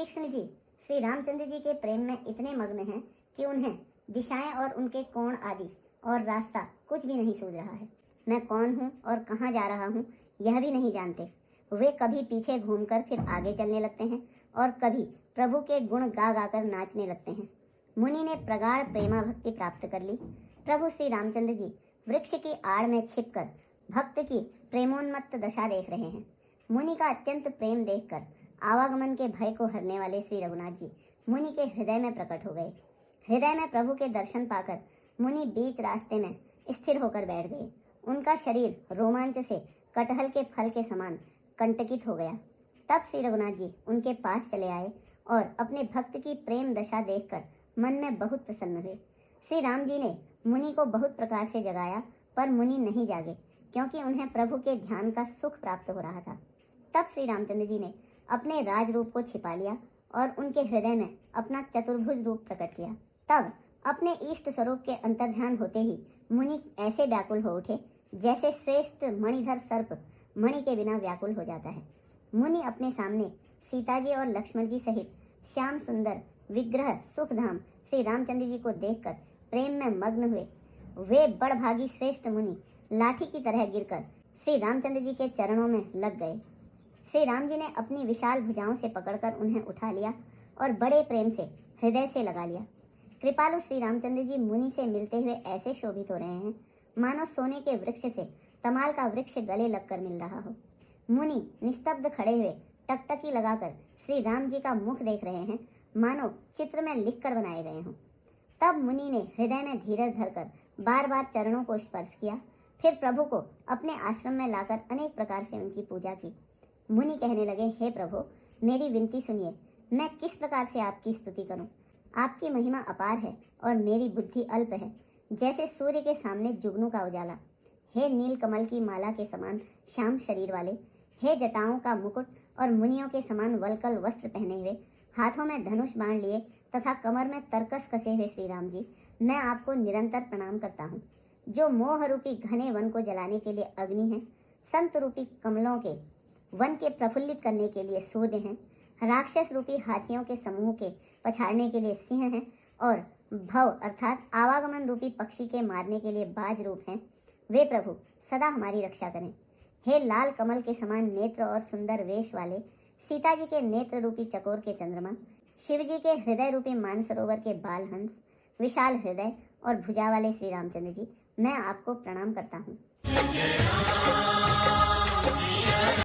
तीक्ष्ण जी श्री रामचंद्र जी के प्रेम में इतने मग्न हैं कि उन्हें दिशाएं और उनके कोण आदि और रास्ता कुछ भी नहीं सूझ रहा है। मैं कौन हूँ और कहाँ जा रहा हूँ यह भी नहीं जानते। वे कभी पीछे घूमकर फिर आगे चलने लगते हैं और कभी प्रभु के गुण गा गाकर नाचने लगते हैं। मुनि ने प्रगाढ़ प्रेमा भक्ति प्राप्त कर ली। प्रभु श्री रामचंद्र जी वृक्ष की आड़ में छिपकर भक्त की प्रेमोन्मत्त दशा देख रहे हैं। मुनि का अत्यंत प्रेम देखकर आवागमन के भय को हरने वाले श्री रघुनाथ जी मुनि के हृदय में प्रकट हो गए। हृदय में प्रभु के दर्शन पाकर मुनि बीच रास्ते में स्थिर होकर बैठ गए। उनका शरीर रोमांच से कटहल के फल के समान कंटकित हो गया। तब श्री रघुनाथ जी उनके पास चले आए और अपने भक्त की प्रेम दशा देखकर मन में बहुत प्रसन्न हुए। श्री राम जी ने मुनि को बहुत प्रकार से जगाया, पर मुनि नहीं जागे क्योंकि उन्हें प्रभु के ध्यान का सुख प्राप्त हो रहा था। तब श्री रामचंद्र जी ने अपने राज रूप को छिपा लिया और उनके हृदय में अपना चतुर्भुज रूप प्रकट किया। तब अपने इष्ट स्वरूप के अंतर्ध्यान होते ही मुनि ऐसे व्याकुल हो उठे जैसे श्रेष्ठ मणिधर सर्प मणि के बिना व्याकुल हो जाता है। मुनि अपने सामने सीता जी और लक्ष्मण जी सहित श्याम सुंदर विग्रह सुखधाम श्री रामचंद्र जी को देखकर प्रेम में मग्न हुए। वे बड़भागी श्रेष्ठ मुनि लाठी की तरह गिरकर श्री रामचंद्र जी के चरणों में लग गए। श्री राम जी ने अपनी विशाल भुजाओं से पकड़कर उन्हें उठा लिया और बड़े प्रेम से हृदय से लगा लिया। कृपालु श्री रामचंद्र जी मुनि से मिलते हुए ऐसे शोभित हो रहे हैं मानो सोने के वृक्ष से तमाल का वृक्ष गले लगकर मिल रहा हो। मुनि निस्तब्ध खड़े हुए टकटकी लगाकर श्री राम जी का मुख देख रहे हैं मानो चित्र में लिखकर बनाए गए हों। तब मुनि ने हृदय में धीरज धरकर बार बार चरणों को स्पर्श किया, फिर प्रभु को अपने आश्रम में लाकर अनेक प्रकार से उनकी पूजा की। मुनि कहने लगे, हे प्रभु, मेरी विनती सुनिए। मैं किस प्रकार से आपकी स्तुति करूं? आपकी महिमा अपार है और मेरी बुद्धि अल्प है, जैसे सूर्य के सामने जुगनू का उजाला। हे नील कमल की माला के समान श्याम शरीर वाले, हे जटाओं का मुकुट और मुनियों के समान वलकल वस्त्र पहने हुए, हाथों में धनुष बाण लिए तथा कमर में तरकस कसे हुए श्री राम जी, मैं आपको निरंतर प्रणाम करता हूँ। जो मोह रूपी घने वन को जलाने के लिए अग्नि है, संत रूपी कमलों के वन के प्रफुल्लित करने के लिए सूर्य हैं, राक्षस रूपी हाथियों के समूह के पछाड़ने के लिए सिंह हैं और भव अर्थात आवागमन रूपी पक्षी के मारने के लिए बाज रूप हैं, वे प्रभु सदा हमारी रक्षा करें। हे लाल कमल के समान नेत्र और सुंदर वेश वाले, सीता जी के नेत्र रूपी चकोर के चंद्रमा, शिव जी के हृदय रूपी मानसरोवर के बाल हंस, विशाल हृदय और भुजा वाले श्री रामचंद्र जी, मैं आपको प्रणाम करता हूँ।